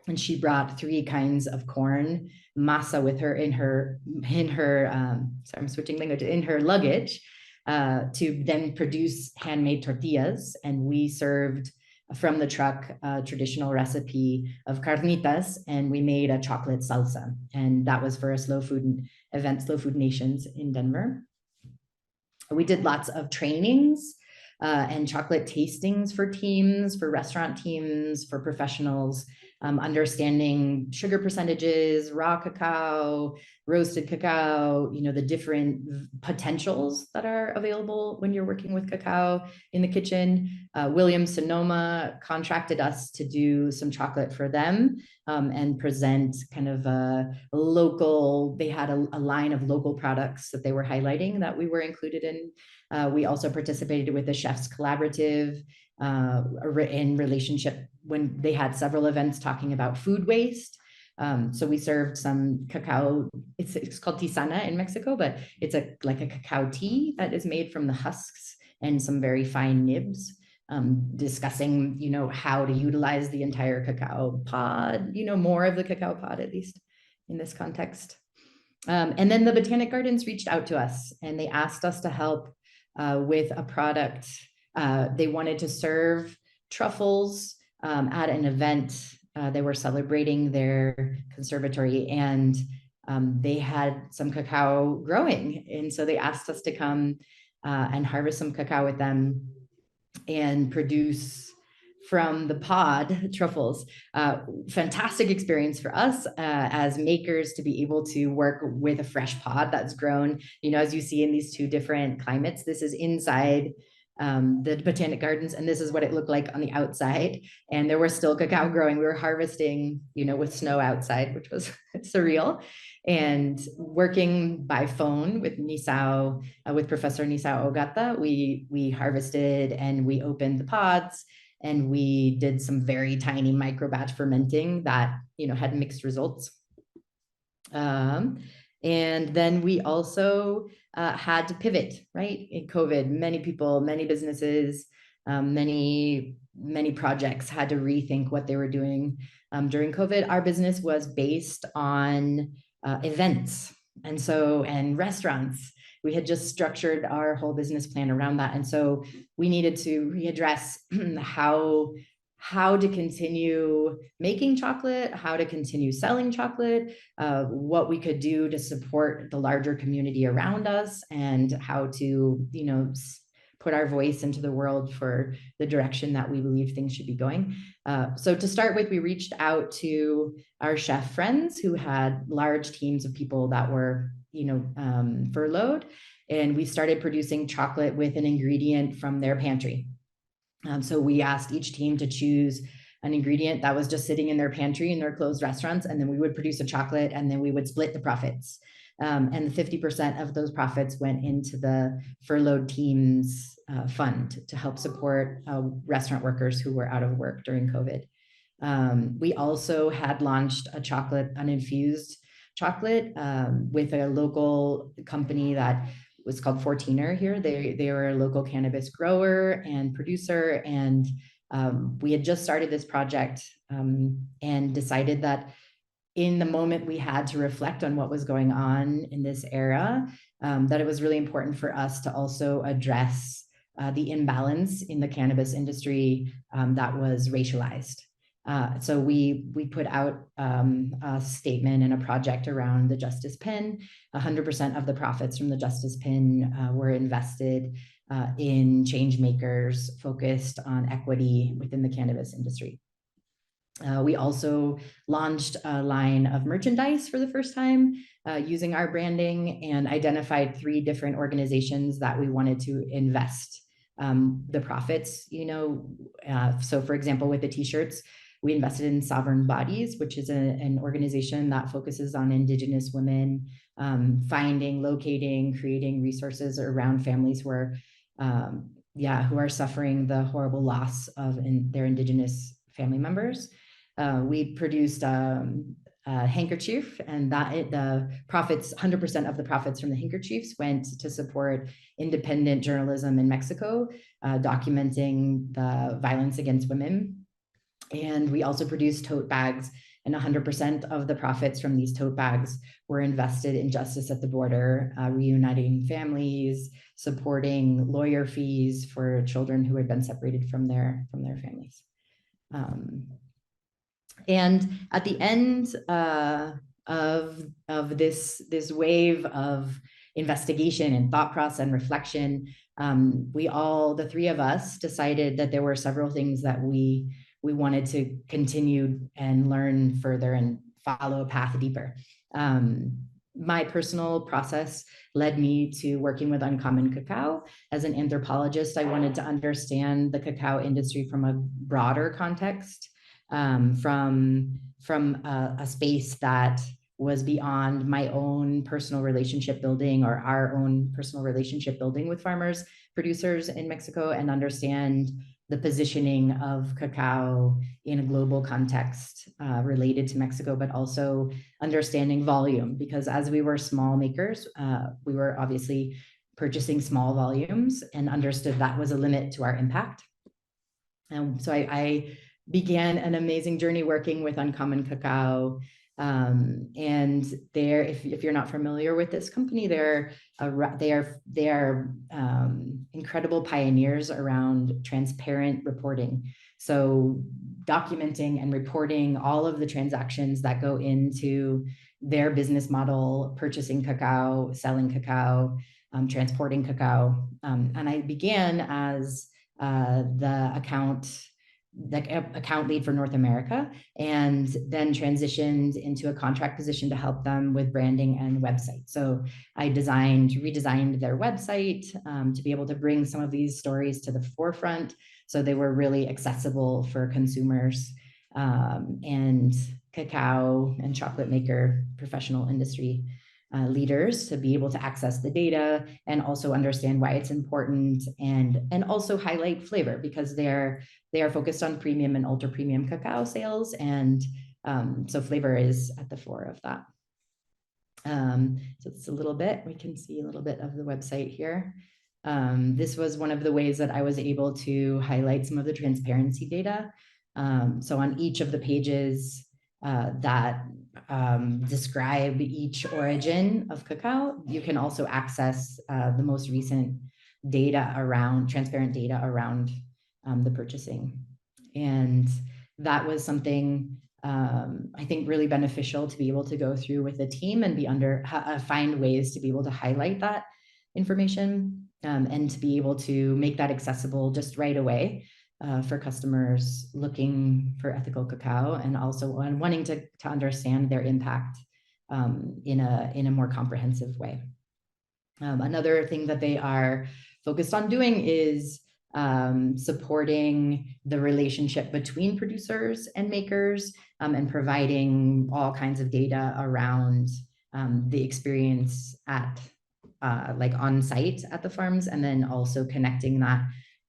And she brought 3 kinds of corn masa with her in her sorry, I'm switching language, in her luggage to then produce handmade tortillas. And we served from the truck a traditional recipe of carnitas, and we made a chocolate salsa. And that was for a slow food event, Slow Food Nations in Denver. We did lots of trainings and chocolate tastings for teams, for restaurant teams, for professionals. understanding sugar percentages, raw cacao, roasted cacao, the different potentials that are available when you're working with cacao in the kitchen. Williams Sonoma contracted us to do some chocolate for them and present kind of a local, they had a line of local products that they were highlighting that we were included in. We also participated with the Chefs Collaborative in relationship when they had several events talking about food waste. So we served some cacao, it's called tisana in Mexico, but it's like a cacao tea that is made from the husks and some very fine nibs. Discussing, how to utilize the entire cacao pod, more of the cacao pod, at least in this context. And then the Botanic Gardens reached out to us and they asked us to help with a product. They wanted to serve truffles at an event. They were celebrating their conservatory and they had some cacao growing. And so they asked us to come and harvest some cacao with them and produce from the pod truffles. Fantastic experience for us as makers to be able to work with a fresh pod that's grown, as you see in these two different climates. This is inside the Botanic Gardens, and this is what it looked like on the outside. And there was still cacao growing. We were harvesting, with snow outside, which was surreal. And working by phone with Nisao, with Professor Nisao Ogata, we harvested and we opened the pods and we did some very tiny micro batch fermenting that, had mixed results. And then we also had to pivot, right? In COVID, many people, many businesses, many projects had to rethink what they were doing during COVID. Our business was based on events and restaurants. We had just structured our whole business plan around that. And so we needed to readdress how to continue making chocolate, how to continue selling chocolate, what we could do to support the larger community around us, and how to, put our voice into the world for the direction that we believe things should be going. So to start with, we reached out to our chef friends who had large teams of people that were, furloughed, and we started producing chocolate with an ingredient from their pantry. So we asked each team to choose an ingredient that was just sitting in their pantry in their closed restaurants, and then we would produce a chocolate, and then we would split the profits. And 50% of those profits went into the furloughed teams fund to help support restaurant workers who were out of work during COVID. We also had launched an infused chocolate with a local company that was called 14er here. They were a local cannabis grower and producer. And we had just started this project and decided that in the moment we had to reflect on what was going on in this era, that it was really important for us to also address the imbalance in the cannabis industry that was racialized. So we put out a statement and a project around the Justice Pin. 100% of the profits from the Justice Pin were invested in change makers focused on equity within the cannabis industry. We also launched a line of merchandise for the first time using our branding, and identified 3 different organizations that we wanted to invest the profits. So for example, with the t-shirts, we invested in Sovereign Bodies, which is an organization that focuses on Indigenous women, finding, locating, creating resources around families who are suffering the horrible loss of their Indigenous family members. We produced a handkerchief, and the profits, 100% of the profits from the handkerchiefs went to support independent journalism in Mexico, documenting the violence against women. And we also produced tote bags, and 100% of the profits from these tote bags were invested in justice at the border, reuniting families, supporting lawyer fees for children who had been separated from their families. And at the end of this wave of investigation and thought process and reflection, the 3 of us decided that there were several things that we we wanted to continue and learn further and follow a path deeper. My personal process led me to working with Uncommon Cacao. As an anthropologist, I wanted to understand the cacao industry from a broader context, from a space that was beyond my own personal relationship building or our own personal relationship building with farmers, producers in Mexico, and understand the positioning of cacao in a global context related to Mexico, but also understanding volume, because as we were small makers, we were obviously purchasing small volumes and understood that was a limit to our impact. And so I began an amazing journey working with Uncommon Cacao. And they're, if you're not familiar with this company, they are incredible pioneers around transparent reporting. So documenting and reporting all of the transactions that go into their business model, purchasing cacao, selling cacao, transporting cacao. And I began as the account lead for North America, and then transitioned into a contract position to help them with branding and website. So I redesigned their website to be able to bring some of these stories to the forefront, so they were really accessible for consumers and cacao and chocolate maker professional industry leaders to be able to access the data and also understand why it's important, and also highlight flavor, because they are focused on premium and ultra premium cacao sales, and so flavor is at the fore of that. So it's a little bit, we can see a little bit of the website here. This was one of the ways that I was able to highlight some of the transparency data. So on each of the pages that describe each origin of cacao, you can also access the most recent data around, transparent data around the purchasing. And that was something I think really beneficial to be able to go through with the team and find ways to be able to highlight that information and to be able to make that accessible just right away for customers looking for ethical cacao, and also wanting to understand their impact in a more comprehensive way. Another thing that they are focused on doing is supporting the relationship between producers and makers, and providing all kinds of data around the experience at like on site at the farms, and then also connecting that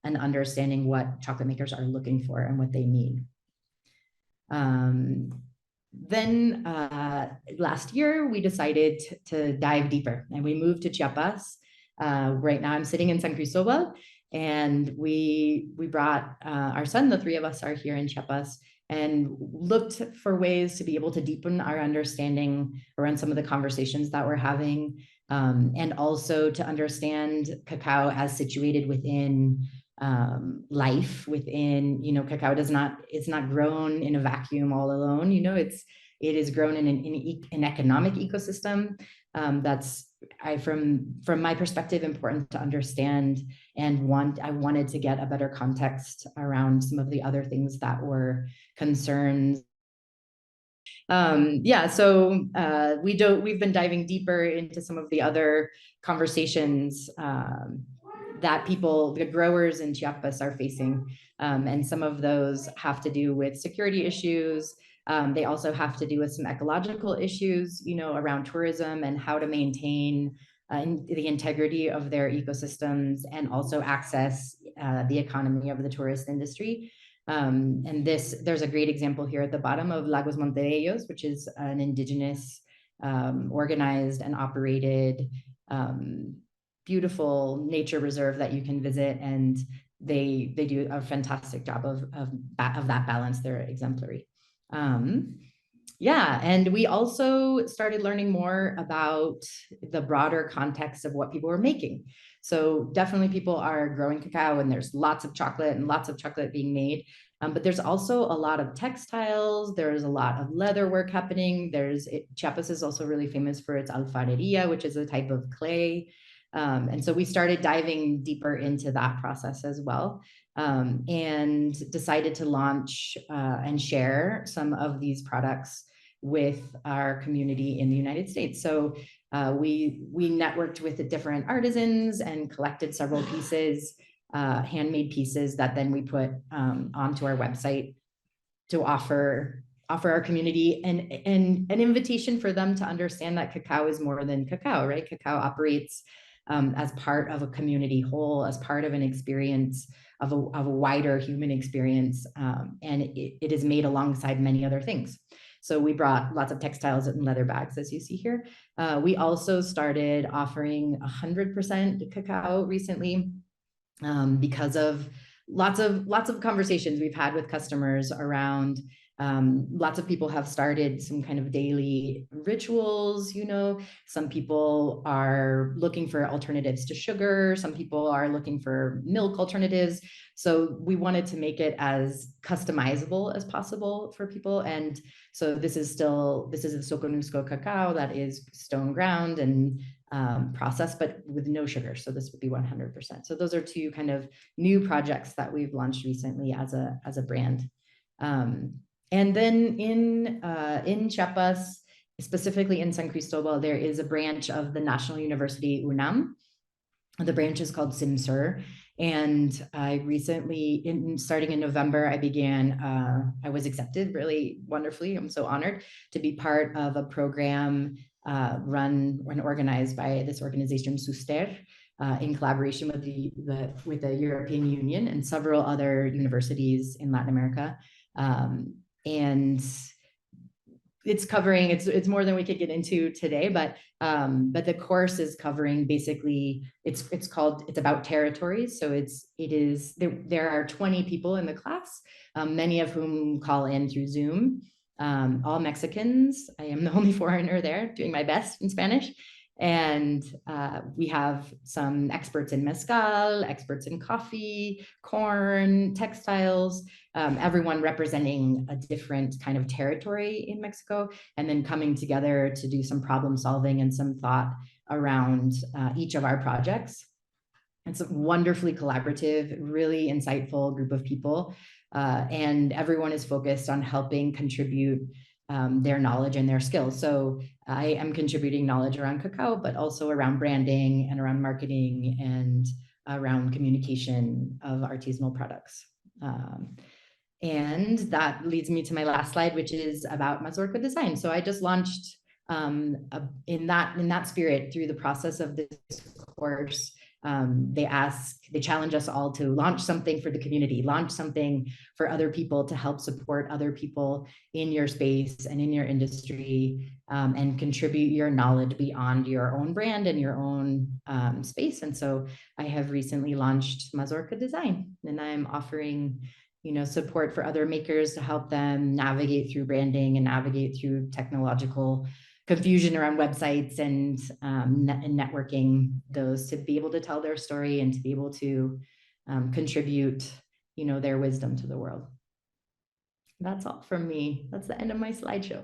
and understanding what chocolate makers are looking for and what they need. Then last year, we decided to dive deeper, and we moved to Chiapas. Right now, I'm sitting in San Cristobal, and we brought our son. The three of us are here in Chiapas, and looked for ways to be able to deepen our understanding around some of the conversations that we're having, and also to understand cacao as situated within life, within, you know, cacao it's not grown in a vacuum all alone, you know, it is grown in an economic ecosystem that's, from my perspective, important to understand, and I wanted to get a better context around some of the other things that were concerns. Yeah, so we've been diving deeper into some of the other conversations that the growers in Chiapas are facing. And some of those have to do with security issues. They also have to do with some ecological issues, you know, around tourism and how to maintain the integrity of their ecosystems, and also access the economy of the tourist industry. And there's a great example here at the bottom of Lagos Montereyos, which is an indigenous organized and operated beautiful nature reserve that you can visit, and they do a fantastic job of that balance. They're exemplary. Yeah, and we also started learning more about the broader context of what people were making. So definitely people are growing cacao, and there's lots of chocolate and lots of chocolate being made. But there's also a lot of textiles. There's a lot of leather work happening. Chiapas is also really famous for its alfareria, which is a type of clay And so we started diving deeper into that process as well, and decided to launch and share some of these products with our community in the United States. So we networked with the different artisans and collected several pieces, handmade pieces that then we put onto our website to offer our community and an invitation for them to understand that cacao is more than cacao, right? Cacao operates as part of a community whole, as part of an experience of a wider human experience, and it is made alongside many other things. So we brought lots of textiles and leather bags, as you see here. We also started offering 100% cacao recently, because of lots of conversations we've had with customers around. Lots of people have started some kind of daily rituals, you know. Some people are looking for alternatives to sugar. Some people are looking for milk alternatives. So we wanted to make it as customizable as possible for people. And so this is the Soconusco cacao that is stone ground and processed, but with no sugar. So this would be 100%. So those are two kind of new projects that we've launched recently as a brand. And then in Chiapas, specifically in San Cristobal, there is a branch of the National University UNAM. The branch is called SIMSUR. And I recently, starting in November, I was accepted really wonderfully. I'm so honored to be part of a program run and organized by this organization, SUSTER, in collaboration with the European Union and several other universities in Latin America. And it's more than we could get into today, but the course is covering basically, it's about territories. So there are 20 people in the class, many of whom call in through Zoom, all Mexicans. I am the only foreigner there, doing my best in Spanish. And we have some experts in mezcal, experts in coffee, corn, textiles, everyone representing a different kind of territory in Mexico, and then coming together to do some problem solving and some thought around each of our projects. It's a wonderfully collaborative, really insightful group of people, and everyone is focused on helping contribute their knowledge and their skills. So I am contributing knowledge around cacao, but also around branding and around marketing and around communication of artisanal products. And that leads me to my last slide, which is about Mazorca Design. So I just launched in that spirit through the process of this course. They challenge us all to launch something for the community, launch something for other people to help support other people in your space and in your industry, and contribute your knowledge beyond your own brand and your own space. And so I have recently launched Mazorca Design, and I'm offering support for other makers to help them navigate through branding and navigate through technological confusion around websites and networking those, to be able to tell their story and to be able to contribute, their wisdom to the world. That's all from me. That's the end of my slideshow.